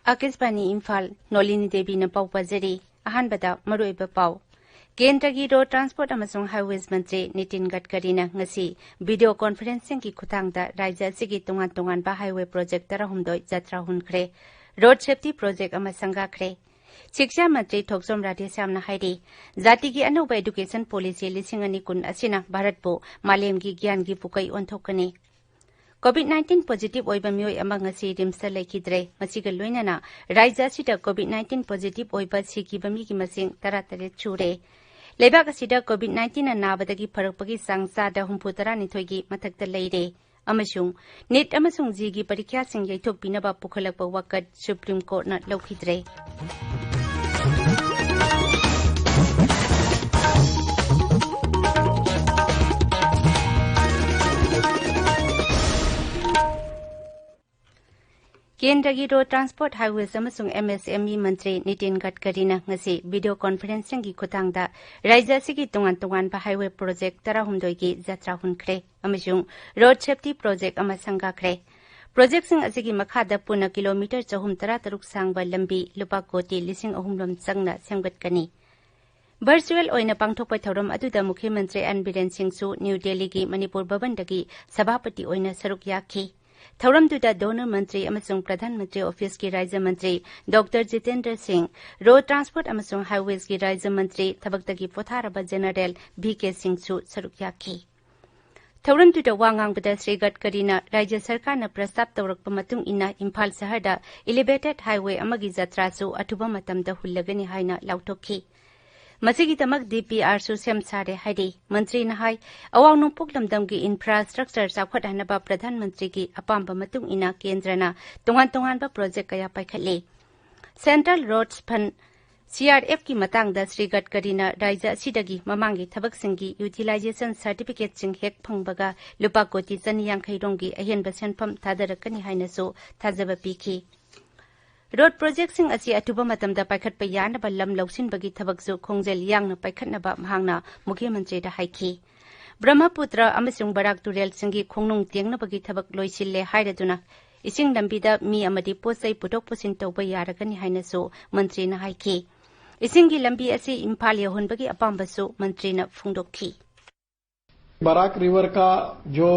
आकाशवाणी इम्फाल नोलिनी देवी न पाउ पजरी अहानबदा मरुइबा पाउ केंद्र की रोड ट्रांसपोर्ट अमसुंग हाईवेज मंत्री नितिन गडकरी न ngasi वीडियो कॉन्फ्रेंसिंग की खुतांगदा राज्य सिगी तोंगान तोंगान बा हाईवे प्रोजेक्ट तरहुमदोय जत्रा हुनख्रे रोड सेफ्टी प्रोजेक्ट अमा संगाख्रे शिक्षा मंत्री थोकसोम राधेश्यामना हाइरी जाति की अनौब एजुकेशन पॉलिसी 2019 असिना भारतबो मालेम की ज्ञान की पुकई ओंथोकनी COVID-19 पॉजिटिव ओइबा मियोय अमा ngasi रिम्स लेखिद्रे मसिगा लोइनाना राज्य असिदा COVID-19 पॉजिटिव ओइबा सिकिबा मिगी मसिंग 33 छुरे लेबाक असिदा COVID-19 नाबदगी फरकपगी सांगसादा 39 की मथक्ता लेरे अमसुंग नीट अमसुंग जीगी परीक्षासिंग यैथोकपिनबा पुखलकपा वकत सुप्रीम कोर्टना लौखिद्रे केंद्र की रोड ट्रांसपोर्ट हाईवेज अमसुंग MSME मंत्री नितिन गडकरी न ngasi वीडियो कॉन्फ्रेंसिंग की खुतांगदा राज्य सिगी तोंगान तोंगान बा हाईवे प्रोजेक्ट 38 की जत्रा हुनख्रे अमसुंग रोड सेफ्टी प्रोजेक्ट अमा संगाख्रे प्रोजेक्ट सिंग असिगी मखादा पुना किलोमीटर 413 सांगबा लंबी लुपा कोटी 3,000 संगना सेमगतकनी वर्चुअल ओइना पांगथोकपा थौरम अदुदा मुख्यमंत्री एन बीरेन सिंहसु न्यू दिल्ली की मणिपुर भवनदगी सभापति ओइना सरुक याखी थौरमदुदा डोनर मंत्री अमसुंग प्रधानमंत्री ऑफिस की राज्य मंत्री doctor Jitendra Singh road transport अमसुंग हाईवेज की राज्य मंत्री थबक्तगी पोथारबा जनरल VK सिंहसु सरुक याखी थौरमदुदा वांगांगबदा श्री गडकरीना राज्य सरकारना प्रस्ताव तौरकपा मतुंग इना इम्फाल शहरदा एलिवेटेड हाईवे अमगी जत्रासु अथुबा मतमदा हुल्लगनी हाइना लाउथोखी मसिगिदमक DPR सु सेम सारे हाइडी मंत्री नहाई अवांग नोंपोक लमदम की इंफ्रास्ट्रक्चर चाखवटहनबा प्रधानमंत्री की अपाम्बा मतुंग इना केंद्रना तोंगान तोंगानबा प्रोजेक्ट कया पाइखले सेंट्रल रोड्स फंड CRF की मतंगदा श्री गडकरीना राज्य असिदगी ममांगी थबकसिंगी यूटिलाइजेशन सर्टिफिकेट सिंग हेक फंगबगा लुपा कोटी 250 रोंगी अहेनबा सेनफम थादरकनी हाइनसो थाजबा पीखी रोड प्रोजेक्ट सिंग असी अथुबा मतमदा पाइखटपा यानबा लम लौसिनबगी थबकसु खोंजेल यांगना पाइखटनबा महांगना मुख्यमंत्री दा हाइखी ब्रह्मपुत्र अमसुंग बराक तुरेल सिंगी खोंनुंग तेंगनबगी थबक लोइसिल्ले हाइरदुना इसिंग लंबीदा मी अमदी पोसै पुटोक पुसिन तौबा यारगनी हाइनसो मंत्रीना हाइखी इसिंगी लंबी असी इम्फाल यहोनबगी अपाम्बसु मंत्रीना फुंगदोखी बराक रिवर का जो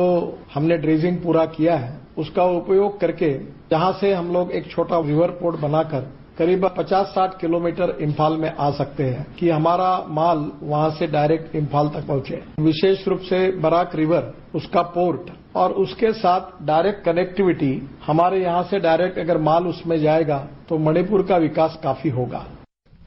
हमने ड्रेजिंग पूरा किया है उसका उपयोग करके जहां से हम लोग एक छोटा रिवर पोर्ट बनाकर करीब 50-60 किलोमीटर इम्फाल में आ सकते हैं कि हमारा माल वहां से डायरेक्ट इम्फाल तक पहुंचे। विशेष रूप से बराक रिवर उसका पोर्ट और उसके साथ डायरेक्ट कनेक्टिविटी हमारे यहां से डायरेक्ट अगर माल उसमें जाएगा तो मणिपुर का विकास काफी होगा।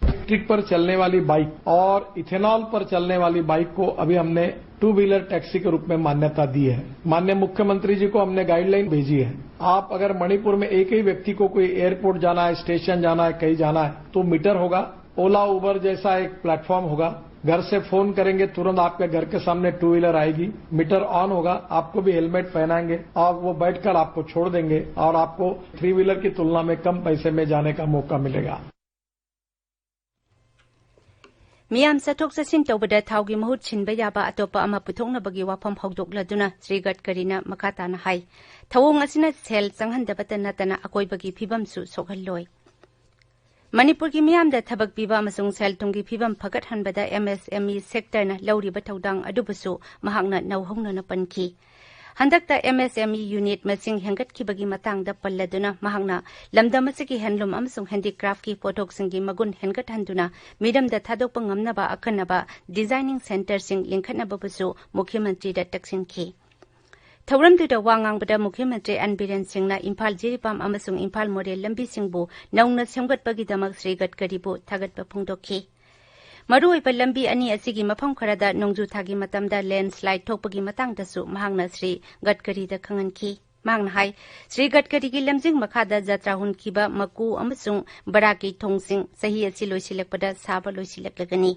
इलेक्ट्रिक पर चलने वाली बाइक और इथेनॉल पर चलने वाली बाइक को अभी हमने 2 व्हीलर टैक्सी के रूप में मान्यता दी है। माननीय मुख्यमंत्री जी को हमने गाइडलाइन भेजी है। आप अगर मणिपुर में एक ही व्यक्ति को कोई एयरपोर्ट जाना है, स्टेशन जाना है, कहीं जाना है तो मीटर होगा। ओला उबर जैसा एक प्लेटफॉर्म होगा। घर से फोन करेंगे तुरंत आपके घर के सामने 2 व्हीलर आएगी, मीटर ऑन होगा, आपको भी हेलमेट पहनाएंगे और वो बैठकर आपको छोड़ देंगे और आपको 3 व्हीलर की तुलना में कम पैसे में जाने का मौका मिलेगा। मियाम चथोक चसिन तौबदा थाउगी महूत छिनबा याबा अतोपा अमा पुथोकनबगी वाफम हौदोकलदुना श्री गडकरीना मखाताना हाई थवोंग असिना सेल चंगहनदबता नतना अकोइबगी फिबमसु सोखहल्लोय मणिपुर की मियामदा थबक पीबा अमसुंग सेल तुंगी फिबम फगतहनबदा MSME सेक्टरना लौरिबा थौदांग अदुबसु महांगना नौहौनना पनखी हंदकता MSME यूनिट मसिंग हेंगतखिबगी मतंगदा पल्लदुना महांगना लमदम असगी हैंडलूम अमसुंग हैंडीक्राफ्ट की पोथोकसिंगी मगुन हेंगतहनदुना मिडमदा थादोकपा ngamnaba अखनबा डिजाइनिंग सेंटर सिंग लिंखनबबसु मुख्यमंत्री दा तक्सिनखी थौरमदुदा वांगांगबदा मुख्यमंत्री एन बीरेन सिंहना इम्फाल जिरिपाम अमसुंग इम्फाल मोरेल लंबी सिंहबु नौना सेमगतपगिदमक श्री गडकरीबु थागतपा फुंगदोखी मरुओइबा लंबी अनि असिगी मफम खरदा नोंजु थागी मतमदा लैंडस्लाइड थोकपगी मतंगदसु महांगना श्री गडकरीदा खंगनखी महांगना हाई श्री गडकरी की लमजिंग मखादा जत्रा हुनखिबा मकु अमसुंग बराकी थोंगसिंग सही असि लोइसिलकपदा साबा लोइसिलकलगनी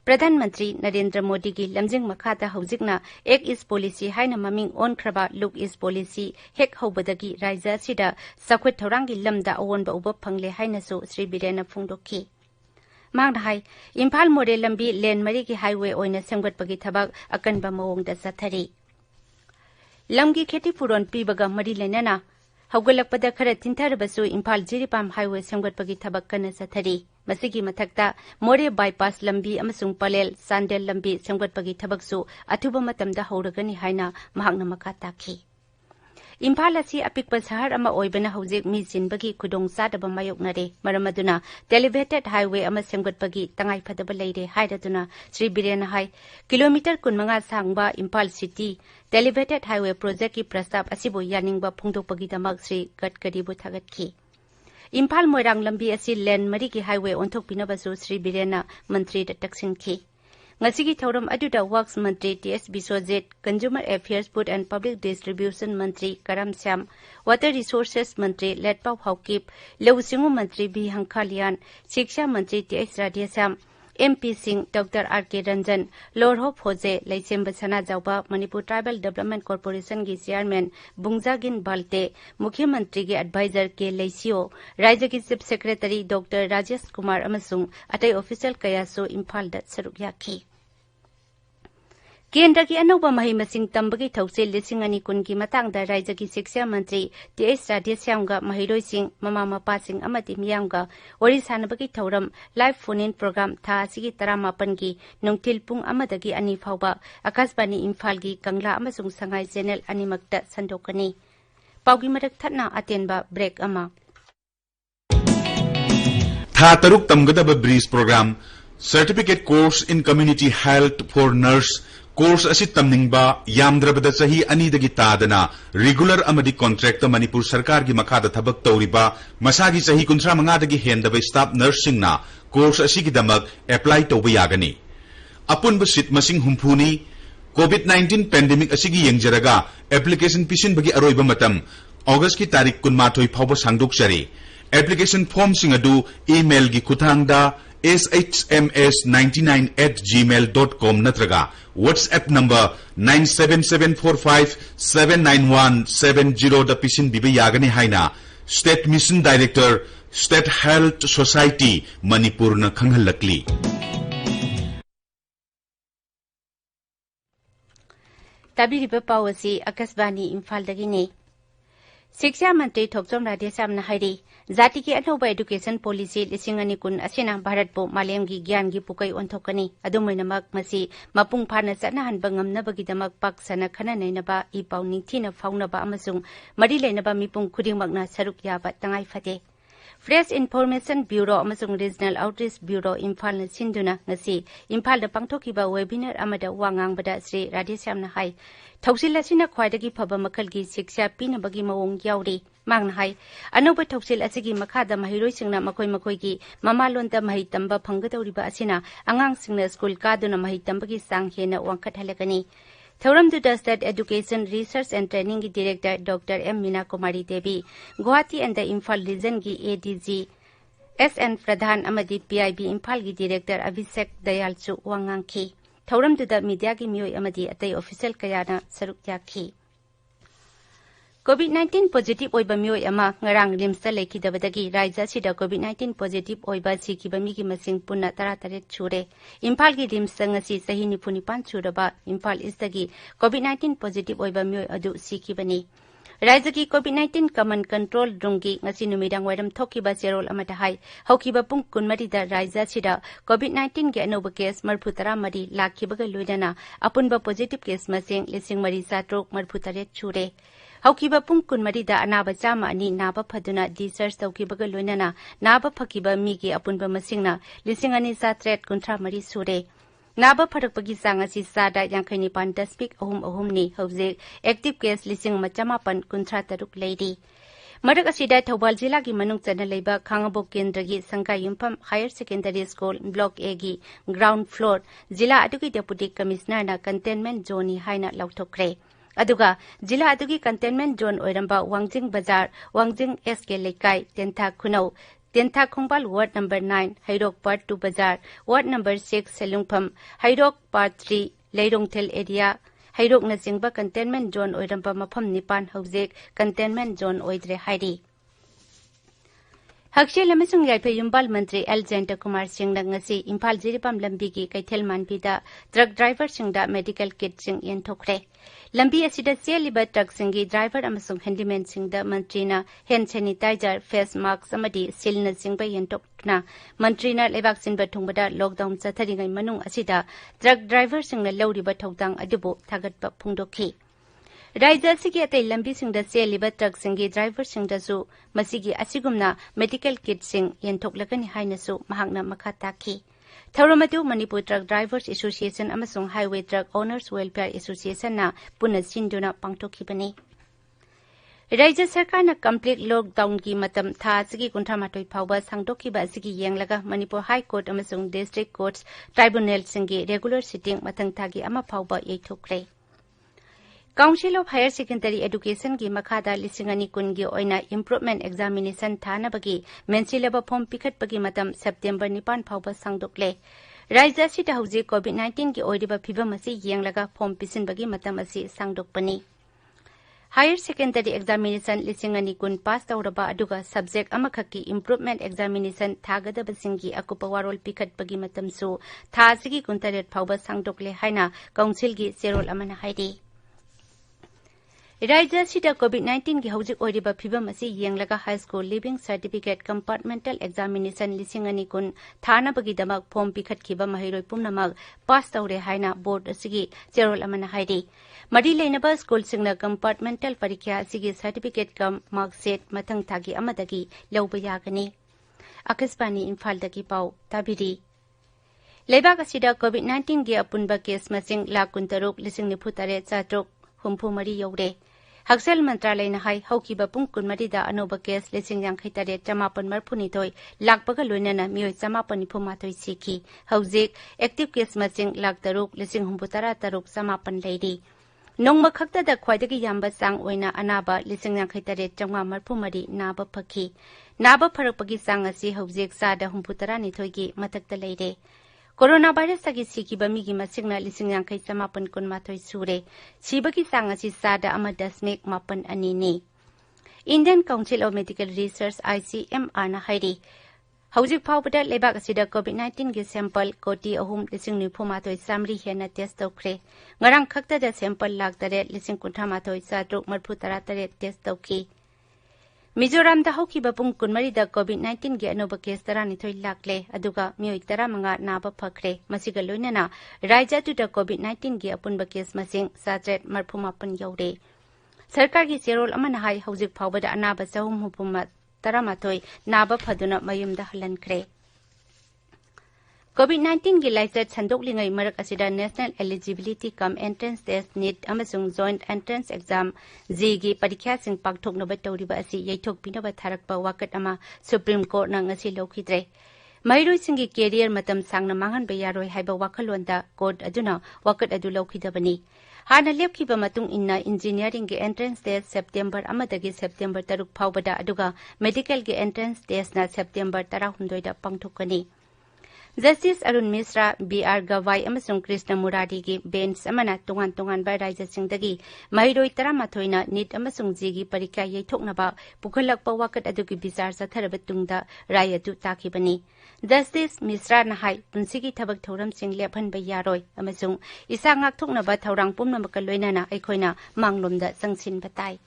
प्रधानमंत्री नरेंद्र मोदी की लमजिंग मखादा हौजिकना एक इस पॉलिसी हाइना ममिंग ओनख्रबा लुक इस पॉलिसी हेक हौबदगी राज्य सिदा सखुत थौरांगी लमदा अवोनबा उबा फंगले हाइनासु श्री बीरेना फुंगदोखी मांगहाई इम्फाल मोरेल लंबी लेन मरी की हाईवे ओइना सेमगतपगी थबक अकनबा मवोंगदा चथरी लमगी खेती फुरोन पीबगा मरी लेनाना हौगलकपदा खरा तिंथरबसु इम्फाल जिरिपाम हाईवे सेमगटपगी थबक कन्ना चथरी मसिगी मथक्ता मोरे बाईपास लंबी अमसुंग पलेल सांडेल लंबी सेमगटपगी थबकसु अथुबा मतमदा हौरगनी हाइना महांगना मखा ताखी इम्फाल असी अपिकपा शहर अमा ओइबना हौजिक मी चिनबगी खुदोंग चादबा मायोकनरे मरमदुना टेलिवेटेड हाईवे अमा सेमगटपगी तंगाई फदबा लेरे हाइरदुना श्री बिरेन हाई किलोमीटर 15 सांगबा Imphal city elevated highway project की प्रस्ताव असिबो यानिंगबा फोंदोकपगी दमक श्री गडकरीबु थागतखी इम्फाल मोइरांग लंबी असी लेन मरी की हाईवे ओंथोकपिनबसु श्री बिरेन मंत्री तक्सिनखी ngasi thauram aduda works mantri ts biswajit consumer affairs food and public distribution mantri karam syam water resources mantri letpau haukip leusingu mantri b hangkhalian shiksha mantri ts radhyasam mp singh dr rk ranjan lorho phoje leisemba sana jawba manipur tribal development corporation gi chairman bungjagin balte मुख्य मंत्री के adviser के लेसियो राज्य की chief secretary doctor Rajesh Kumar अमसुंग अतै official कयासो Imphal the सरुक याखी केंद्र की अनौबा मही मसिंग तंबगी थौसे लिसिंग अनि कुन की मतंगदा राज्य की शिक्षा मंत्री टीएस राधेश्यामगा महिरोई सिंह ममा मपा सिंह अमति मियांगगा वरी सानबगी थौरम लाइव फोन इन प्रोग्राम था सिगी 18 की नुंगथिल पुंग अमदगी अनि फावबा आकाशवाणी इम्फाल की कंगला अमसुंग संगाई चैनल अनिमक्ता संदोकनी पाउगी मरक थना अतेनबा ब्रेक अमा था तरुक तमगदब bridge programme certificate course in community health for nurse course असी तमनिंगबा यामद्रबदा सही अनीदगी तादना रेगुलर अमदी कॉन्ट्रैक्ट मणिपुर सरकार की मखादा थबक तौरिबा मसागी सही 35 दगी हेंदबा स्टाफ नर्सिंगना कोर्स असी की दमक अप्लाई तौबा यागनी अपुनब सीट मसिंग हुंफुनी कोविड-19 पेंडेमिक असिगी यंगजरगा एप्लीकेशन पिसिनबगी अरोइबा मतम अगस्त की तारीख 29 फावबा सांगदोकचरी एप्लीकेशन फॉर्म सिंग अदु ईमेल की खुथांगदा shms99@gmail.com नत्रगा WhatsApp नंबर 9774579170 द पिसिन बिबे यागने हाइना state mission director state health society Manipur न खंगहलकली ताबिरिबा पावसी आकाशवाणी इम्फाल दगिने शिक्षा मंत्री थोकचोम राधेश्यामना हाइरी जाति की अनौबा एजुकेशन पॉलिसी 2019 असिना भारत पो मालेम की ज्ञान की पुकई ओंथोकनी अदुमैनमक मसी मपुंग फाना चनहनबा ngamnabagidamak paksana khananainaba I pauni thina faunaba amasung mari leinaba mipung khudingmakna saruk yaba tangai phate Fresh Information Bureau amasung Regional Outreach Bureau Imphal na sinduna ngasi Imphal da pangthokiba webinar amada wangangbada Sri Radhesyamna hai Thausil asina khwaidagi phaba makalgi shiksha pinabagi mawong yauri mangna hai anoba thausil asigi makhada mahiroi singna makoi makoi gi mamalonda mahi tamba phanggadoriba asina angang singna school kaduna mahi tambagi sang hena wangkhat halakani Thoram to the State Education Research and Training Director Dr. M. Meena Kumari Devi, Guwahati and the Imphal Region ki ADG, SN Pradhan Amadi PIB Imphal ki Director Abhishek Dayalchu Wangangki. Thoram to the media ki miyoi amadi atay official kayana saruk yakhi. COVID-19 positive oiba miyoi ama ngarang rimsa leki dabadagi raija sida COVID-19 positive oiba sikiba migi masing punna tarataret chure. Imphal ki rimsa ngasi sahi nipunipan churaba Imphal istagi COVID-19 positive oiba miyoi adu sikibani. Raija ki COVID-19 common control rungi ngasi numidang wairam thokiba serol amata hai. Haukiba pung kunmari da raija sida COVID-19 ki anoba case marphutara mari lakibaga loidana apunba positive case masing lising mari satrok marphutaret chure. Haukiba pung kunmari da anaba chama ani naba phaduna research taukibaga loinana naba phakiba migi apunba masingna lisingani satret kuntra mari sure naba pharakpagi sangasi sada yangkhaini pan daspik ahum ni hauze active case lising machamapan kuntra taruk leidi marak asida Thobal jila gi manung chana leiba khangabo kendra gi sangkai yumpham higher secondary school block A gi ground floor jila adugi deputy commissioner na containment zone ni haina lauthokre Aduga, Jila Adugi Containment Zone Oiramba Wangjing Bazar, Wangjing SK Lekai, Tentha Kunau, Tentha Khongbal Ward number 9, Hairok Part 2 Bazar, Ward number 6, Selungpham, Hairok Part 3, Leirongthel Area, Hairok Nasingba Containment Zone Oiramba Mapham Nipan Hauzek, Containment Zone Oidre Hairi. Hakshel amasung yaipe Imphal Mantri L. Jayanta Kumar Singh na ngasi Imphal Jiripam lambi gi kaithel manpida truck driver singda medical kit sing yenthokre. Lambi asida seliba truck singi driver amasung handyman singda mantrina hand sanitizer, face mask amadi silna singba yenthokna mantrina lebak sinba thungbada lockdown chatharingai manung asida truck driver singna lawriba thodang adubu thagatpa phungdokhi. Raija sigi atai lambi singda seliba truck singi driver singda su masigi asigumna medical kit sing yentoklakani haina su mahakna makha takhi. Thauramadu Manipur Truck Drivers Association amasung Highway Truck Owners Welfare Association na puna sinduna pangtokhibani. Raija Sarkar na complete lockdown ki matam tha sigi kuntramatoi phawba sangdokhiba sigi yenglaga Manipur High Court amasung District Courts Tribunal singi regular sitting matang thagi ama phawba yeithokre. Council of Higher Secondary Education ki makhada lisingani kungi oina improvement examination thana bagi mensilaba form pikhat bagi matam September 9 phawba sangdokle. Raija sita hauji COVID-19 ki oiriba phibam asi yenglaga form pisin bagi matam asi sangdokpani. Higher Secondary Examination lisingani kun pass tawraba aduga subject amakhaki improvement examination thagadaba singi akupa warol pikhat bagi matam su tha sigi kuntaret phawba sangdokle haina council gi serol amana haidi. Raija sita COVID-19 ki haujuk oiriba phibam asi yenglaga high school living certificate compartmental examination lisingani kun thana bagi damak form pikhat khiba mahiroi pumnamak pass tawre haina board asigi cherol amana haidi mari leinaba school singna compartmental parikya asigi certificate kam mark set mathang thagi amadagi lawba yagani Akasbani Imphal dagi pau tabiri Leibak asida COVID-19 gi apunba case masing lakuntaruk lising niputare chatruk humpu mari yore Haksel Mantralay na hai haukiba pung kunmarida anoba case lising yang kaitare chamapan marpunitoy lakbaga loinana miyoy chamapan nipumatoy siki hauzik active case masing laktaruk lising humputara taruk chamapan leidi nongma khakta da khwaidagi yamba sang oina anaba lising yang kaitare changwa marpumari naba phakhi naba pharakpagi sang asi hauzik sada humputara nithoygi matakta leide Coronavirus tagi siki bami gi masingna lising yang kai samapan kun mathoi sure sibagi sanga si sada ama dasmek mapan anini Indian Council of Medical Research ICMR na hairi hauzik phawbada lebak asida COVID-19 gi sample koti ahum lising ni phumathoi samri hena test tawkhre ngarang khakta da sample lak tare lising kuntha mathoi satruk marphu tara tare test tawki Mizoram da haukiba pung kunmari da COVID-19 gi anoba case tara nithoi lakle aduga mioi tara manga naba phakre masiga loinana raija tu da COVID-19 gi apunba case masing satret marphumapan yore sarkar gi serol amana hai hauzik phawbada anaba sahum hupuma tara mathoi naba phaduna mayumda halankre COVID-19 gi license sandoklingai marak asida National Eligibility Cum Entrance Test NEET amasung Joint Entrance Exam J gi parikya sing pakthoknaba tawriba asi yaithokpinaba tharakpa wakat ama Supreme Court na ngasi lokhidre Mairoi singi career matam sangna mangan bayaroi haiba wakhalonda court aduna wakat adu lokhidabani Hana lepkiba matung inna engineering gi entrance test September amadagi September 3 phawbada aduga medical gi entrance test na September 19 da pangthokani Justice Arun Misra, B.R. Gawai amasung Krishna Murari gi bench amana tongan ba raija singdagi mairoi taramathoina NEET amasung J gi parikya yaithoknaba pukhalakpa wakat adugi bizar satharaba tungda rai adu takibani Justice Misra na hai punsigi thabak thoram sing lephan ba yaroi amasung isa ngakthoknaba thaurang pumnamaka loinana aikhoina manglomda sangsin batai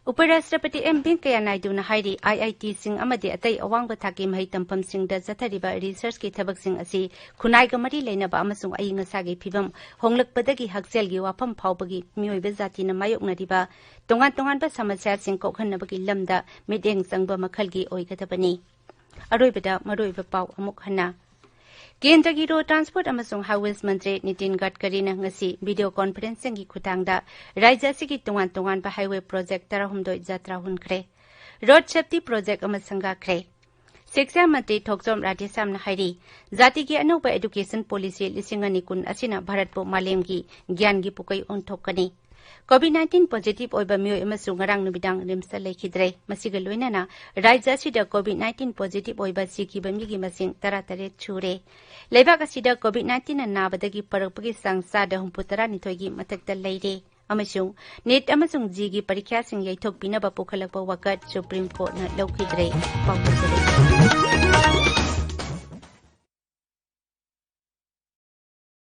Uparashtrapati M. Venkaiah Naidu na hairi IIT sing amadi atai awangba thaki mahai tampam singda zathariba research ki thabak sing asi khunaiga mari leinaba amasung ayinga sagi phibam honglakpadagi haksel gi wafam phawbagi mioiba jati na mayoknariba tongan ba samasya sing kokhanabagi lamda mideng sangba makhalgi oigadabani aroibada maroiba paw amuk hana Kendra gi road transport amasung highways mantri Nitin Gadkari na ngasi video conferencing gi khutangda raija sigi tongan ba highway project tarahumdoi jatra hunkre road safety project amasanga khre Shiksha mantri Thokjom Radhesam na hairi jati gi anoba education policy lisingani kun asina bharatpo malem gi gyan gi pukai onthokani COVID-19 positive oiba mioy amasung ngarang nubidang rimsa lekhidre masiga loinana raija sida COVID-19 positive oiba siki bami gi masing taratare chure Leibak asida COVID-19 na nabadagi parakpagi sang sada humputara nithoigi matakta leire अमसुंग NEET अमसुंग जीगी परीक्षा सिंग यैथोक पिनबा पुखलकपा वकत supreme court न लौखिद्रे पाउजरे